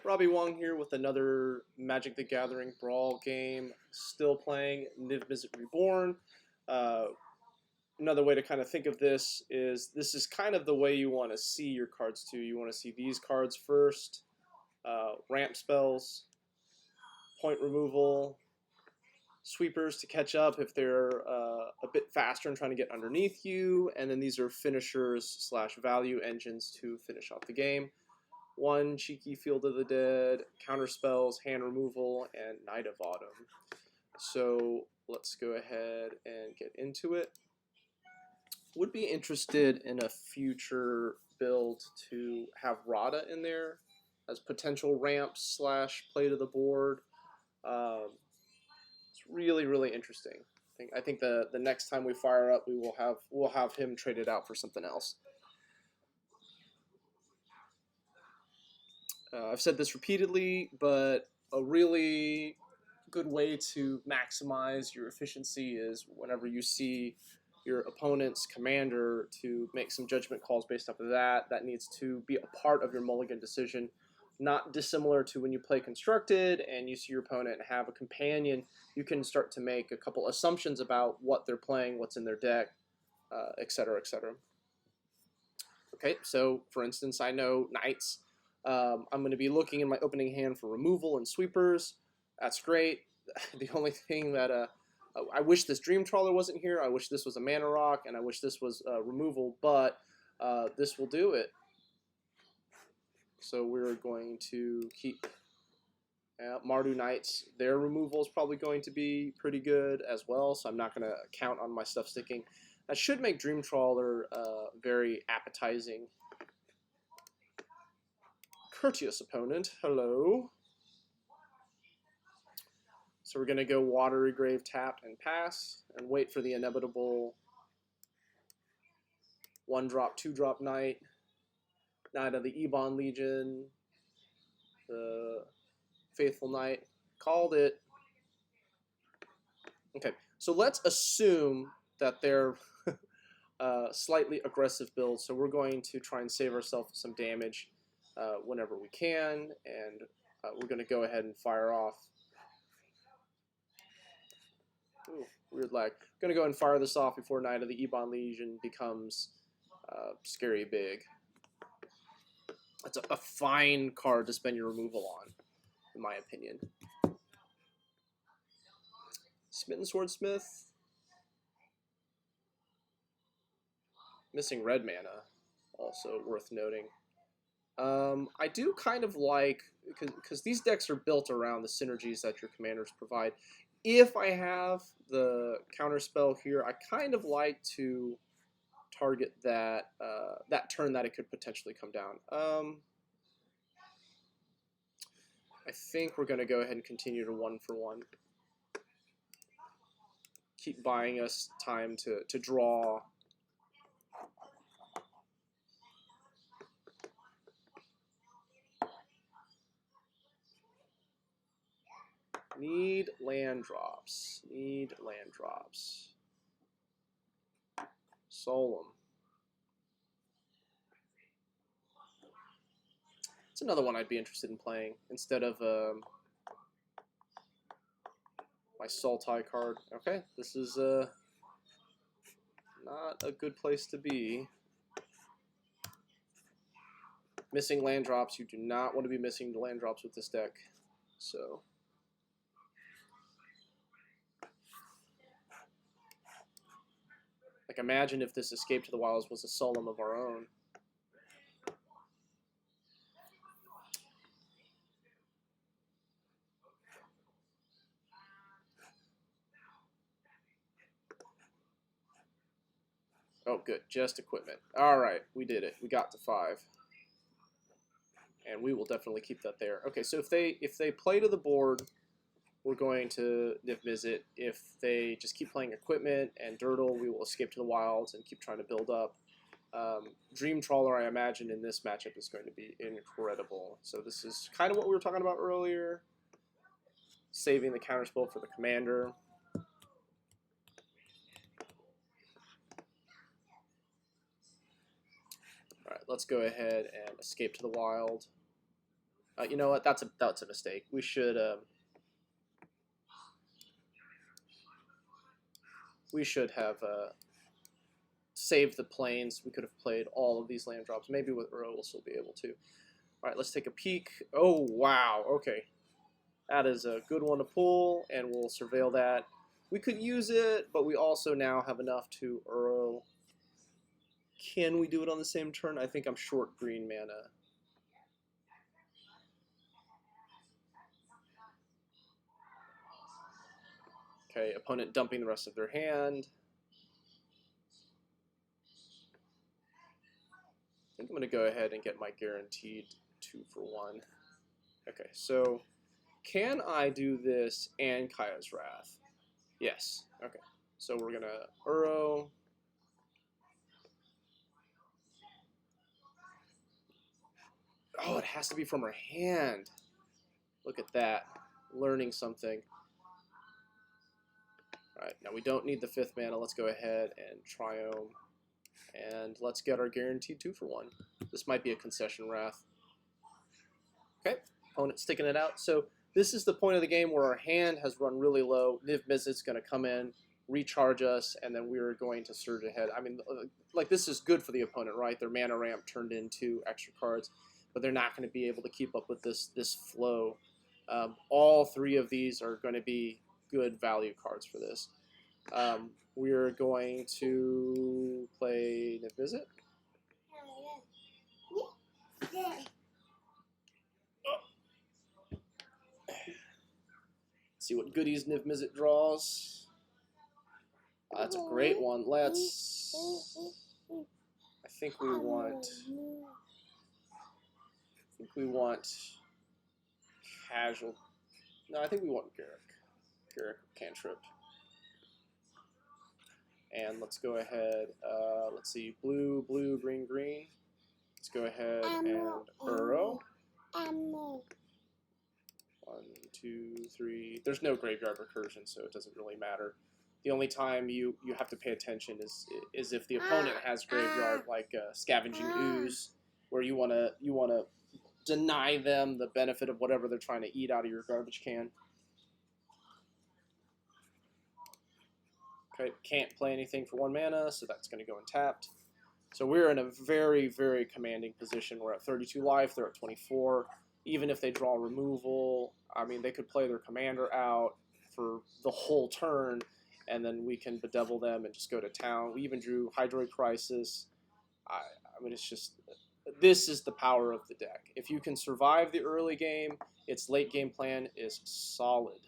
Robbie Wong here with another Magic the Gathering Brawl game. Still playing Niv Mizzet Reborn. Another way to kind of think of this is kind of the way you want to see your cards too. You want to see these cards first, ramp spells, point removal, sweepers to catch up if they're a bit faster and trying to get underneath you, and then these are finishers / value engines to finish off the game. One cheeky Field of the Dead, counter spells, hand removal, and Night of Autumn. So let's go ahead and get into it. Would be interested in a future build to have Rada in there as potential ramps / play to the board. It's really interesting. I think the next time we fire up, we'll have him traded out for something else. I've said this repeatedly, but a really good way to maximize your efficiency is whenever you see your opponent's commander to make some judgment calls based off of that. That needs to be a part of your mulligan decision, not dissimilar to when you play Constructed and you see your opponent have a companion. You can start to make a couple assumptions about what they're playing, what's in their deck, etc., etc. Okay, so for instance, I know Knights. I'm going to be looking in my opening hand for removal and sweepers. That's great. The only thing that I wish this Dream Trawler wasn't here. I wish this was a Mana Rock, and I wish this was removal, but this will do it. So we're going to keep Mardu Knights. Their removal is probably going to be pretty good as well, so I'm not going to count on my stuff sticking. That should make Dream Trawler very appetizing. Courteous opponent, hello. So we're going to go Watery Grave, tap, and pass, and wait for the inevitable 1-drop, 2-drop Knight, Knight of the Ebon Legion, the Faithful Knight. Called it. Okay, so let's assume that they're slightly aggressive build, so we're going to try and save ourselves some damage whenever we can, and we're going to go ahead and fire off. Ooh, weird lag. Going to go and fire this off before Knight of the Ebon Legion becomes scary big. That's a fine card to spend your removal on, in my opinion. Smitten Swordsmith. Missing red mana, also worth noting. I do kind of like, because these decks are built around the synergies that your commanders provide. If I have the counterspell here, I kind of like to target that that turn that it could potentially come down. I think we're going to go ahead and continue to 1-for-1. Keep buying us time to draw. Need land drops. Need land drops. Solemn. It's another one I'd be interested in playing instead of my Sultai card. Okay, this is not a good place to be. Missing land drops. You do not want to be missing the land drops with this deck. So. Like, imagine if this Escape to the Wilds was a Solemn of our own. Oh, good. Just equipment. All right, we did it. We got to 5. And we will definitely keep that there. Okay, so if they play to the board, we're going to Niv Mizzet. If they just keep playing equipment and Dirtle, we will Escape to the Wilds and keep trying to build up. Dream Trawler, I imagine, in this matchup is going to be incredible. So this is kind of what we were talking about earlier. Saving the counterspell for the commander. Alright, let's go ahead and Escape to the Wild. You know what? That's a mistake. We should have saved the plains. We could have played all of these land drops. Maybe with Uro we'll still be able to. All right, let's take a peek. Oh wow. Okay, that is a good one to pull, and we'll surveil that. We could use it, but we also now have enough to Uro. Can we do it on the same turn? I think I'm short green mana. Okay, opponent dumping the rest of their hand. I think I'm going to go ahead and get my guaranteed 2-for-1. Okay, so can I do this and Kaya's Wrath? Yes. Okay, so we're going to Uro. Oh, it has to be from her hand. Look at that. Learning something. Alright, now we don't need the 5th mana. Let's go ahead and Triome. And let's get our guaranteed 2-for-1. This might be a concession Wrath. Okay, opponent sticking it out. So this is the point of the game where our hand has run really low. Niv Mizzet's going to come in, recharge us, and then we're going to surge ahead. I mean, like, this is good for the opponent, right? Their mana ramp turned into extra cards, but they're not going to be able to keep up with this flow. All 3 of these are going to be good value cards for this. We're going to play Niv Mizzet. See what goodies Niv Mizzet draws. That's a great one. Let's. I think we want casual. No, I think we want Garrick. Garrick cantrip. And let's go ahead. Let's see, blue, green, green. Let's go ahead and Uro. 1, 2, 3. There's no graveyard recursion, so it doesn't really matter. The only time you have to pay attention is if the opponent has graveyard, like Scavenging Ooze, where you wanna deny them the benefit of whatever they're trying to eat out of your garbage can. Okay, can't play anything for 1 mana, so that's going to go untapped. So we're in a very, very commanding position. We're at 32 life, they're at 24. Even if they draw removal, I mean, they could play their commander out for the whole turn, and then we can bedevil them and just go to town. We even drew Hydroid Crisis. I mean, it's just, this is the power of the deck. If you can survive the early game, its late game plan is solid.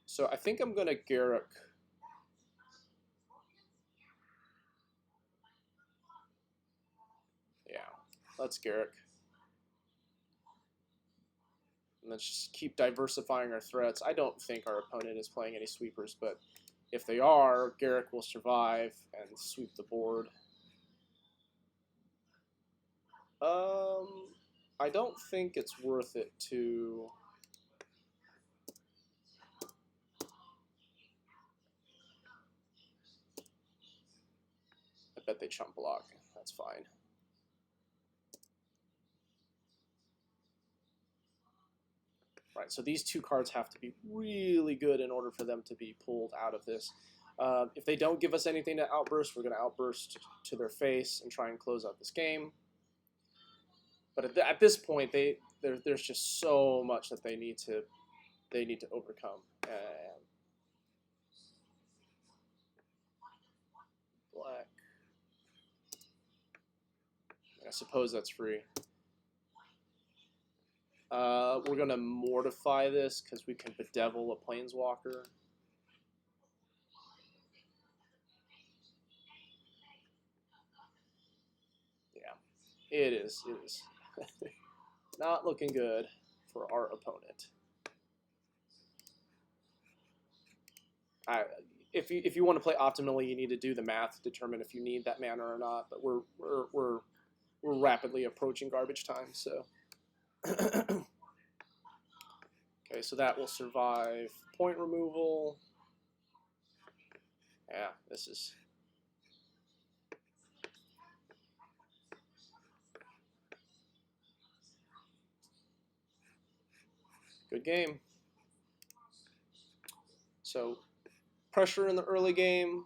So I think I'm going to Garrick. Yeah, let's Garrick. And let's just keep diversifying our threats. I don't think our opponent is playing any sweepers, but if they are, Garrick will survive and sweep the board. I don't think it's worth it to... I bet they chump block. That's fine. Right, so these 2 cards have to be really good in order for them to be pulled out of this. If they don't give us anything to outburst, we're going to outburst to their face and try and close out this game. But at this point, there's just so much that they need to overcome. Black. I suppose that's free. We're going to mortify this because we can bedevil a planeswalker. Yeah, it is. Not looking good for our opponent. If you want to play optimally, you need to do the math to determine if you need that mana or not. But we're rapidly approaching garbage time, so. Okay, so that will survive point removal. Yeah, this is. Good game. So pressure in the early game,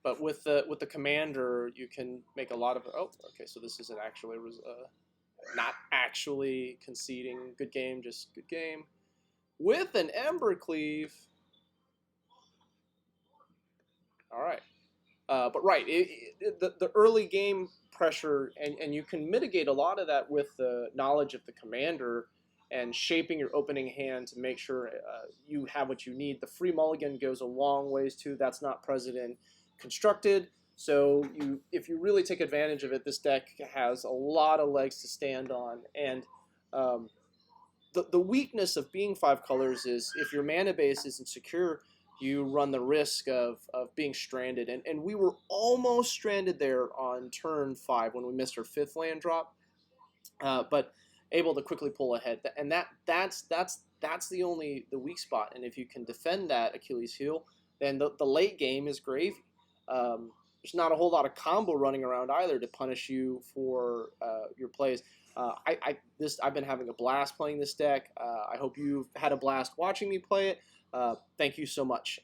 but with the commander, you can make a lot of. Oh, okay. So this isn't actually not actually conceding. Good game, just good game. With an Ember Cleave. All right. But right, the early game pressure, and you can mitigate a lot of that with the knowledge of the commander and shaping your opening hand to make sure you have what you need. The free mulligan goes a long ways too. That's not present in constructed. So if you really take advantage of it, this deck has a lot of legs to stand on. And the weakness of being 5 colors is if your mana base isn't secure, you run the risk of being stranded. And we were almost stranded there on turn 5 when we missed our 5th land drop, but able to quickly pull ahead. And that's the weak spot. And if you can defend that Achilles heel, then the late game is gravy. There's not a whole lot of combo running around either to punish you for your plays. I've been having a blast playing this deck. I hope you've had a blast watching me play it. Thank you so much.